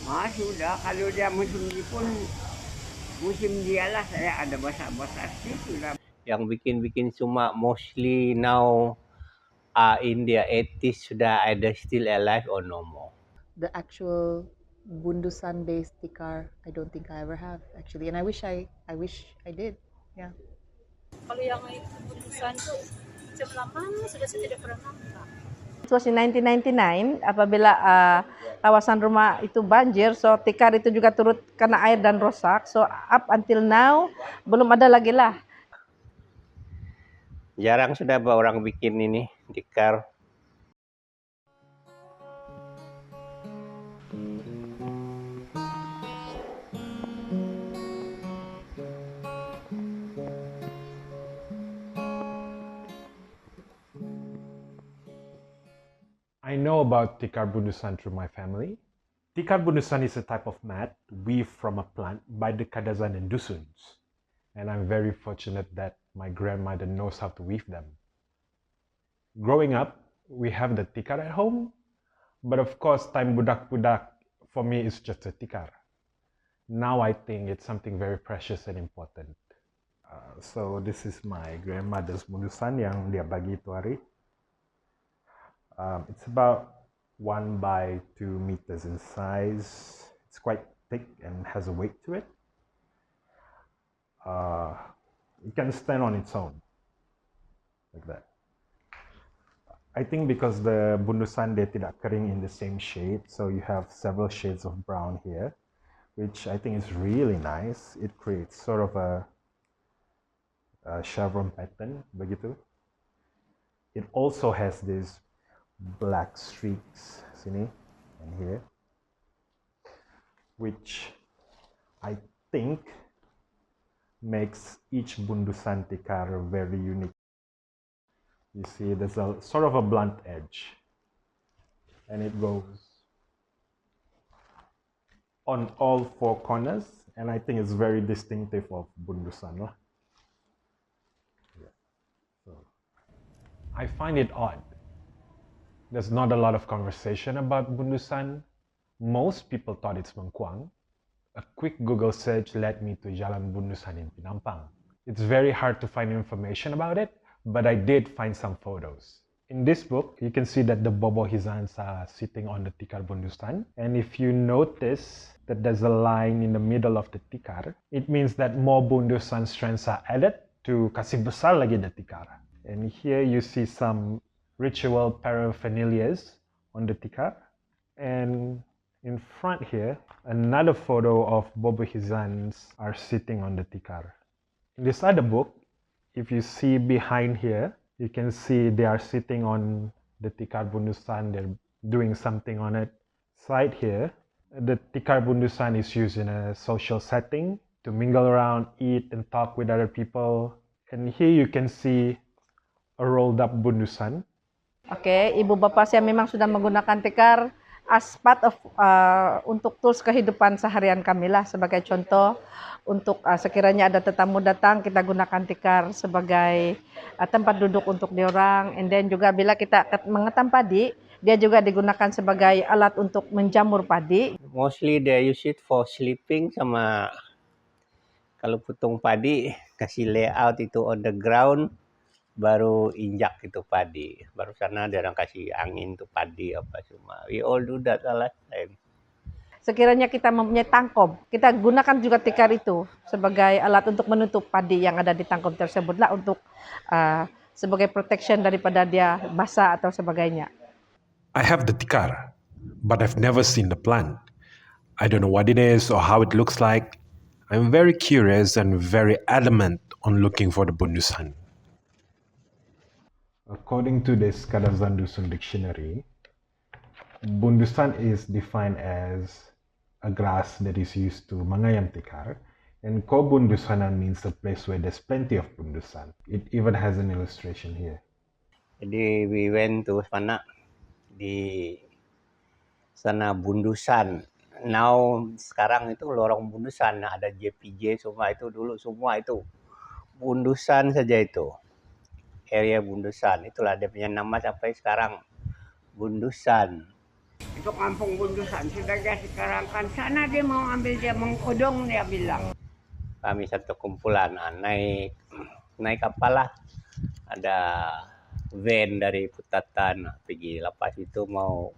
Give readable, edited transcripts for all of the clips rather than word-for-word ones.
Sudah, kalau dia musim pun musim dialah saya ada bahasa-bahasa sih sudah. Yang bikin-bikin cuma mostly now in their 80s sudah ada still alive or no more. The actual Bundusan based tikar, I don't think I ever have actually, and I wish I did. Yeah. Kalau yang itu Bundusan tuh macam lama sudah saya tidak pernah nampak. It was in 1999 apabila kawasan rumah itu banjir, so tikar itu juga turut kena air dan rusak. So up until now belum ada lagi lah. Jarang sudah orang bikin ini tikar. I know about tikar bundusan through my family. Tikar bundusan is a type of mat weaved from a plant by the Kadazan and Dusuns. And I'm very fortunate that my grandmother knows how to weave them. Growing up, we have the tikar at home, but of course, time budak-budak for me is just a tikar. Now I think it's something very precious and important. So this is my grandmother's bundusan yang dia bagi itu hari. It's about 1 by 2 meters in size. It's quite thick and has a weight to it. It can stand on its own, like that. I think because the bundusan dia tidak kering in the same shade, so you have several shades of brown here, which I think is really nice. It creates sort of a chevron pattern, begitu. It also has this black streaks sini and here, which I think makes each bundusan tikar very unique. You see, there's a sort of a blunt edge, and it goes on all 4 corners, and I think it's very distinctive of bundusan lah. Yeah. So I find it odd. There's not a lot of conversation about bundusan. Most people thought it's Mengkuang. A quick Google search led me to Jalan Bundusan in Penampang. It's very hard to find information about it, but I did find some photos. In this book, you can see that the Bobo Hizans are sitting on the tikar bundusan. And if you notice that there's a line in the middle of the tikar, it means that more bundusan strands are added to kasih besar lagi the tikar. And here you see some ritual paraphernalias on the tikar. And in front here, another photo of Bobo Hizans are sitting on the tikar. In this other book, if you see behind here, you can see they are sitting on the tikar bundusan. They're doing something on it. Side here, the tikar bundusan is used in a social setting to mingle around, eat, and talk with other people. And here you can see a rolled up bundusan. Oke, ibu bapak saya memang sudah menggunakan tikar as part of untuk tools kehidupan seharian kami lah. Sebagai contoh, untuk sekiranya ada tetamu datang, kita gunakan tikar sebagai tempat duduk untuk diorang. And then juga bila kita mengetam padi, dia juga digunakan sebagai alat untuk menjamur padi. Mostly they use it for sleeping, sama kalau putung padi kasih layout itu on the ground, baru injak itu padi, baru sana dia orang kasih angin tuh padi apa semua. We all do that last time. Sekiranya kita mempunyai tangkop, kita gunakan juga tikar itu sebagai alat untuk menutup padi yang ada di tangkop tersebutlah, untuk sebagai protection daripada dia basah atau sebagainya. I have the tikar, but I've never seen the plant. I don't know what it is or how it looks like. I'm very curious and very adamant on looking for the bundusan. According to this Kadazan Dusun dictionary, bundusan is defined as a grass that is used to mangayam tikar, and kobundusanan means a place where there's plenty of bundusan. It even has an illustration here. Jadi we went to sana, di sana bundusan. Now sekarang itu lorong bundusan, ada JPJ semua itu, dulu semua itu bundusan saja itu. Area bundusan, itulah dia punya nama sampai sekarang, bundusan. Itu kampung Bundusan. Sudah dia sekarang kan sana dia mau ambil dia mengkodong dia bilang. Kami satu kumpulan naik kapal lah. Ada van dari Putatan pergi lepas itu mau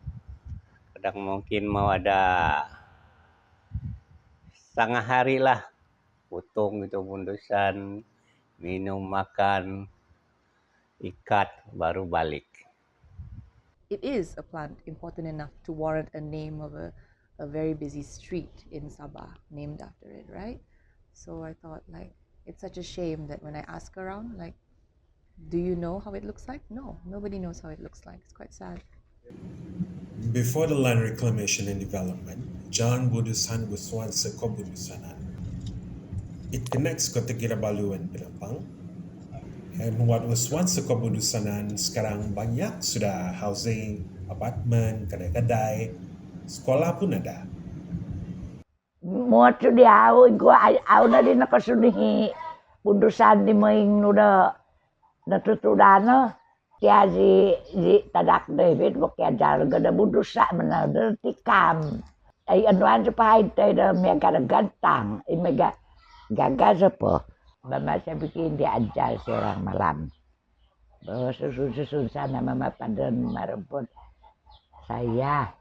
kadang mungkin mau ada setengah hari lah putung gitu Bundusan, minum makan ikat baru balik. It is a plant important enough to warrant a name of a very busy street in Sabah named after it, right? So I thought, like, it's such a shame that when I ask around, like, do you know how it looks like? No, nobody knows how it looks like. It's quite sad. Before the land reclamation and development, Jalan Bundusan was once a Kobundusanan. It connects Kota Kinabalu and Penampang. And what was once a Kobundusanan sekarang banyak sudah housing, apartemen, kedai-kedai, sekolah pun ada. Mua tu dia au na din nakasudihi Bundusan di maing nuda natutudana kaya di tadak David mo kaya jalan gada Bundusan mana da tikam ay anuan sa pahay tayo da mega gantang ay mega gagas po. Mama saya bikin dia ajar seorang malam bahwa susun sana mama pada merebut saya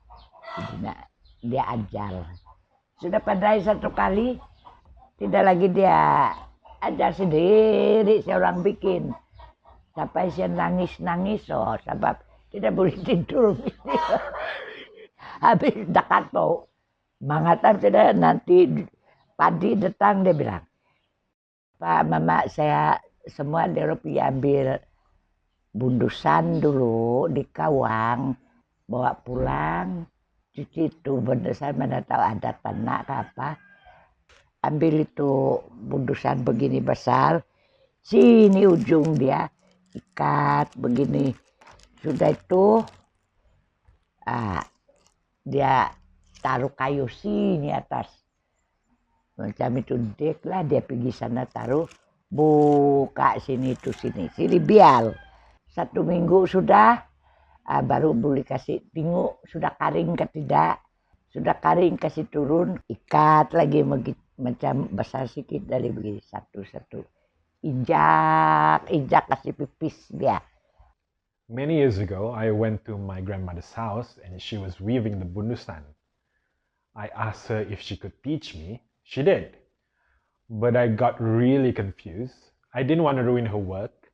dia ajar sudah pandai satu kali tidak lagi dia ajar sendiri seorang bikin sampai saya nangis sebab tidak boleh tidur habis dekat tuh mengatakan sudah nanti padi datang dia bilang Pak, Mama, saya semua pergi ambil Bundusan dulu di Kawang, bawa pulang, cuci itu Bundusan mana tahu ada tanah ke apa. Ambil itu Bundusan begini besar, sini ujung dia, ikat begini. Sudah itu, dia taruh kayu sini atas. Macam itu dek lah dia pergi sana taruh buka sini bial 1 minggu sudah baru boleh kasih tengok sudah karing ke tidak sudah karing kasih turun ikat lagi macam besar sedikit dari begini satu injak kasih pipis dia. Many years ago, I went to my grandmother's house and she was weaving the Bundusan. I asked her if she could teach me. She did, but I got really confused. I didn't want to ruin her work,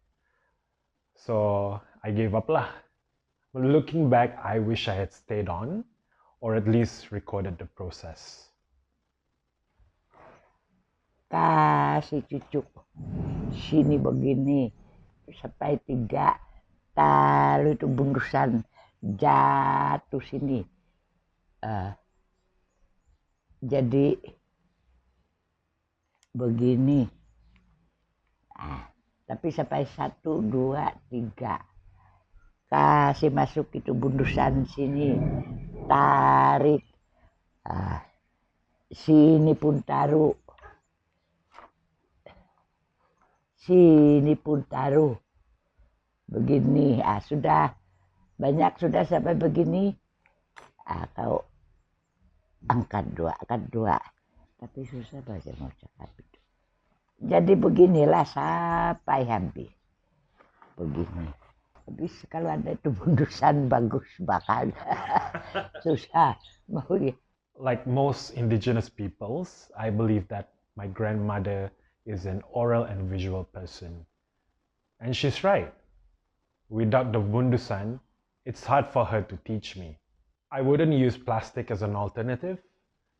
so I gave up lah. But looking back, I wish I had stayed on, or at least recorded the process. Kasih cucuk, sini begini, sampai 3, taruh itu Bundusan, jatuh sini. Jadi begini, tapi sampai 1, 2, 3 kasih masuk itu Bundusan sini, tarik, sini pun taruh, begini, sudah banyak sudah sampai begini, kau angkat dua. Tapi susah baca mau cakap itu. Jadi beginilah sampai habis. Begini. Habis kalau ada itu Bundusan bagus bakal. Susah mau ya. Like most indigenous peoples, I believe that my grandmother is an oral and visual person. And she's right. Without the Bundusan, it's hard for her to teach me. I wouldn't use plastic as an alternative.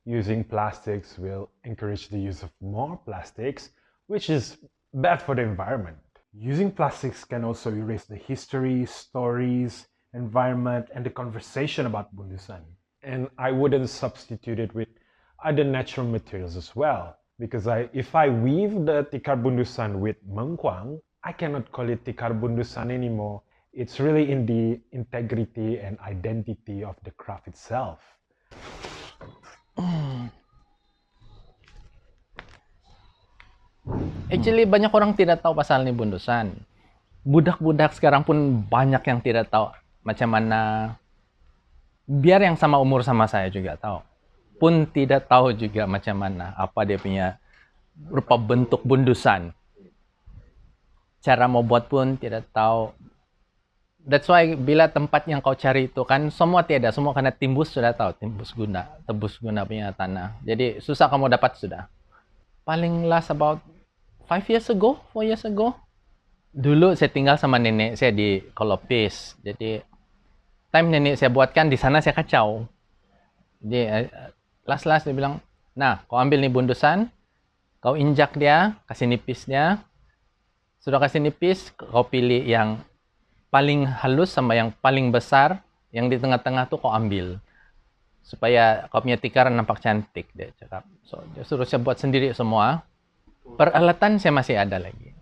Using plastics will encourage the use of more plastics, which is bad for the environment. Using plastics can also erase the history, stories, environment, and the conversation about Bundusan. And I wouldn't substitute it with other natural materials as well. Because if I weave the tikar Bundusan with mengkuang, I cannot call it tikar Bundusan anymore. It's really in the integrity and identity of the craft itself. Actually banyak orang tidak tahu pasal ini Bundusan. Budak-budak sekarang pun banyak yang tidak tahu macam mana biar yang sama umur sama saya juga tahu. Pun tidak tahu juga macam mana, apa dia punya rupa bentuk bundusan. Cara mau buat pun tidak tahu. That's why bila tempat yang kau cari itu kan semua tiada, semua karena timbus sudah tahu, tebus guna punya tanah. Jadi susah kamu dapat sudah. Paling last about 4 years ago. Dulu saya tinggal sama nenek saya di Kolopis. Jadi time nenek saya buatkan di sana saya kacau. Jadi last dia bilang, nah kau ambil nih bundusan, kau injak dia, kasih nipis dia. Sudah kasih nipis, kau pilih yang paling halus sama yang paling besar, yang di tengah-tengah tuh kau ambil. Supaya kau punya tikaran nampak cantik, dia cakap. So, dia suruh saya buat sendiri semua. Peralatan saya masih ada lagi.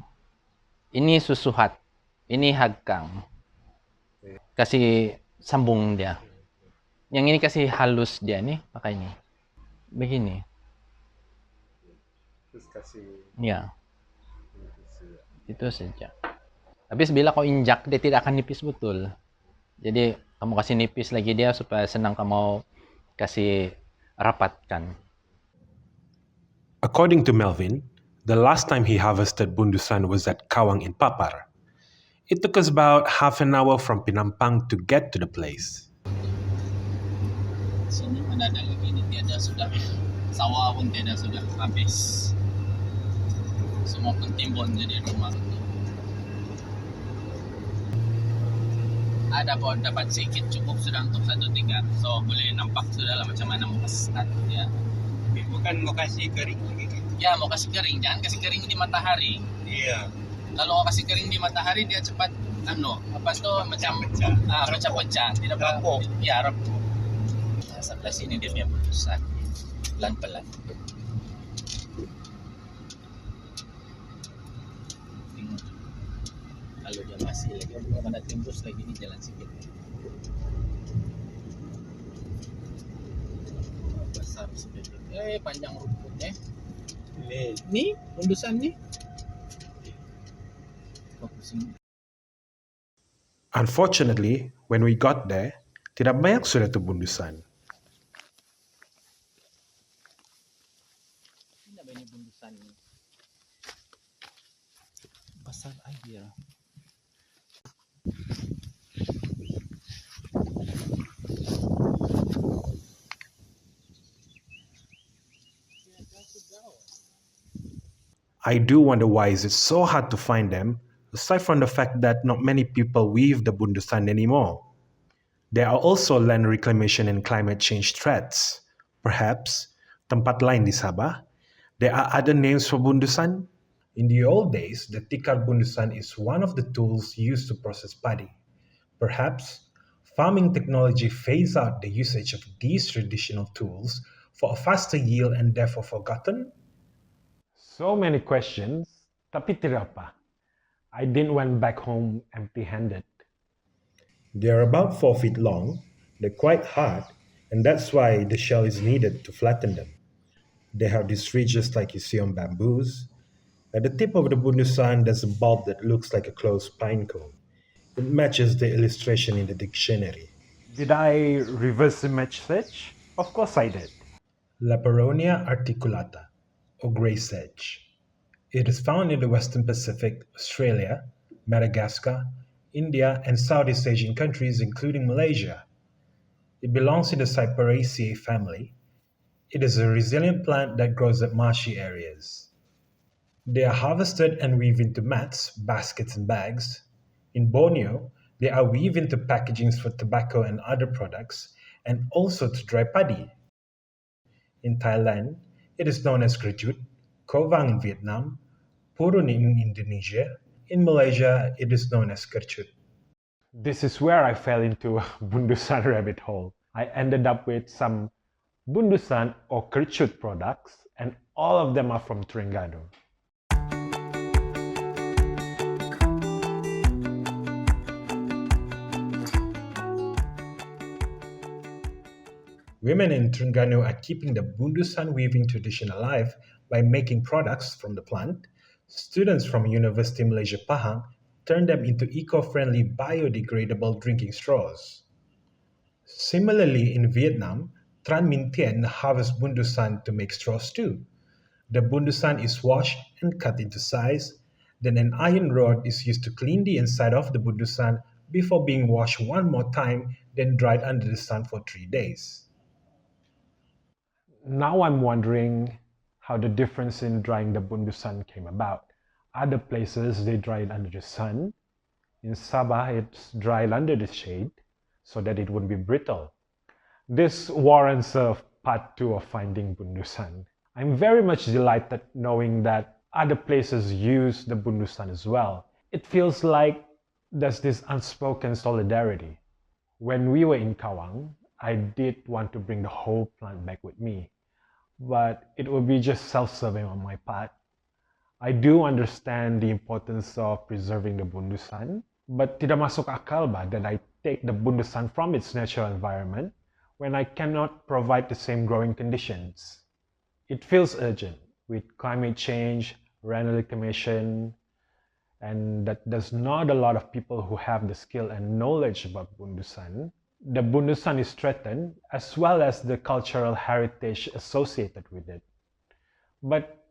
Ini susuhat, ini hagkang. Kasih sambung dia. Yang ini kasih halus dia nih, pakai ini. Begini. Terus kasih Ya. Itu saja. Habis bila kau injak, dia tidak akan nipis betul. Jadi, kamu kasih nipis lagi dia supaya senang kamu kasih rapatkan. According to Melvin, the last time he harvested bundusan was at Kawang in Papar. It took us about half an hour from Penampang to get to the place. Sini mana ada lagi ni, tiada sudah. Sawah pun tiada sudah, habis. Semua pun timbun jadi rumah. Ada pun dapat sedikit cukup sudah untuk 1 tingkat. So boleh nampak sudah lah macam mana mau start ya. Bukan mau kasih kering lagi kan? Ya mau kasih kering, jangan kasih kering di matahari. Iya. Kalau kau kasih kering di matahari dia cepat apa tu macam pecah-pecah, tidak Rapuh. Ya rapuh. Nah, sebelah sini dia punya putusan pelan-pelan. Kalau dia masih lagi belum ada timbus lagi ni jalan sikit. Besar sedikit. Panjang rumputnya. Ni bundusan ni. Unfortunately, when we got there, tidak banyak sudah tu bundusan. Ini banyak bundusan ni. Besar aja. I do wonder why is it so hard to find them, aside from the fact that not many people weave the bundusan anymore. There are also land reclamation and climate change threats. Perhaps, tempat lain di Sabah, there are other names for bundusan. In the old days, the tikar bundusan is one of the tools used to process padi. Perhaps, farming technology phased out the usage of these traditional tools for a faster yield and therefore forgotten? so many questions, tapi tidak apa. I didn't went back home empty-handed. They are about 4 feet long, they're quite hard, and that's why the shell is needed to flatten them. They have these ridges like you see on bamboos. At the tip of the bundusan, there's a bulb that looks like a closed pine cone. It matches the illustration in the dictionary. Did I reverse image search? Of course I did. Laperonia articulata, or grey sedge. It is found in the Western Pacific, Australia, Madagascar, India, and Southeast Asian countries, including Malaysia. It belongs to the Cyperaceae family. It is a resilient plant that grows at marshy areas. They are harvested and weaved into mats, baskets, and bags. In Borneo, they are weaved into packagings for tobacco and other products, and also to dry paddy. In Thailand, it is known as kerjut, kovang in Vietnam, purun in Indonesia. In Malaysia, it is known as kercut. This is where I fell into a bundusan rabbit hole. I ended up with some bundusan or kerchut products, and all of them are from Terengganu. Women in Terengganu are keeping the bundusan weaving tradition alive by making products from the plant. Students from University Malaysia Pahang turn them into eco-friendly biodegradable drinking straws. Similarly, in Vietnam, Tran Minh Tien harvests bundusan to make straw stew. The bundusan is washed and cut into size. Then an iron rod is used to clean the inside of the bundusan before being washed one more time, then dried under the sun for 3 days. Now I'm wondering how the difference in drying the bundusan came about. Other places they dry it under the sun. In Sabah, it's dried under the shade so that it wouldn't be brittle. This warrants a part 2 of finding bundusan. I'm very much delighted knowing that other places use the bundusan as well. It feels like there's this unspoken solidarity. When we were in Kawang, I did want to bring the whole plant back with me, but it would be just self-serving on my part. I do understand the importance of preserving the bundusan, but tidak masuk akal ba that I take the bundusan from its natural environment when I cannot provide the same growing conditions. It feels urgent with climate change, land reclamation, and that there's not a lot of people who have the skill and knowledge about bundusan. The bundusan is threatened, as well as the cultural heritage associated with it. But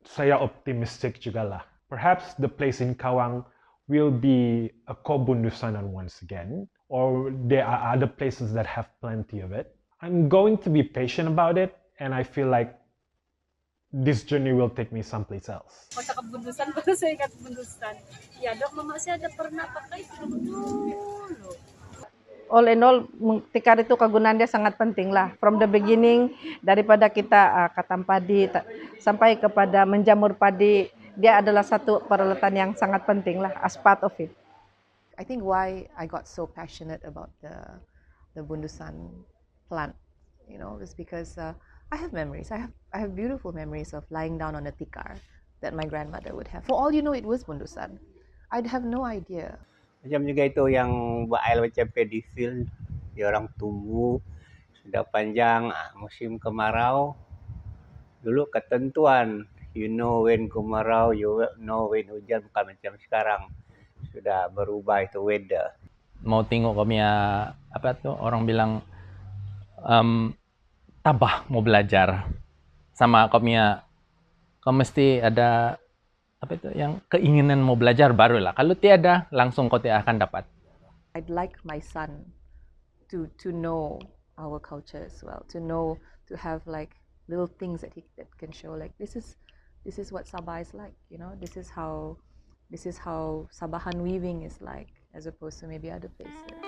saya optimistic juga lah. Perhaps the place in Kawang will be a co-bundusanan once again, or there are other places that have plenty of it. I'm going to be patient about it, and I feel like this journey will take me someplace else. Pas ke bundusan baru saya ingat bundusan. Ya dok, mama saya ada pernah pakai itu dulu. All in all, tikar itu kegunaan dia sangat penting lah. From the beginning, daripada kita katam padi sampai kepada menjamur padi, dia adalah satu peralatan yang sangat penting lah, as part of it. I think why I got so passionate about the bundusan plant, you know, is because I have memories. I have beautiful memories of lying down on a tikar that my grandmother would have. For all you know, it was bundusan. I'd have no idea. Macam juga itu yang baal macam paddy field, dia orang tunggu sudah panjang musim kemarau. Dulu ketentuan, you know when kemarau, you know when hujan, bukan macam sekarang. Sudah berubah itu weather. Mau tengok kami apa tuh orang bilang tabah mau belajar sama kami kau mesti ada apa itu yang keinginan mau belajar barulah. Kalau tiada, langsung kau tidak akan dapat. I'd like my son to know our culture as well, to have like little things that that can show like this is what Sabah is like, you know, this is how Sabahan weaving is like, as opposed to maybe other places.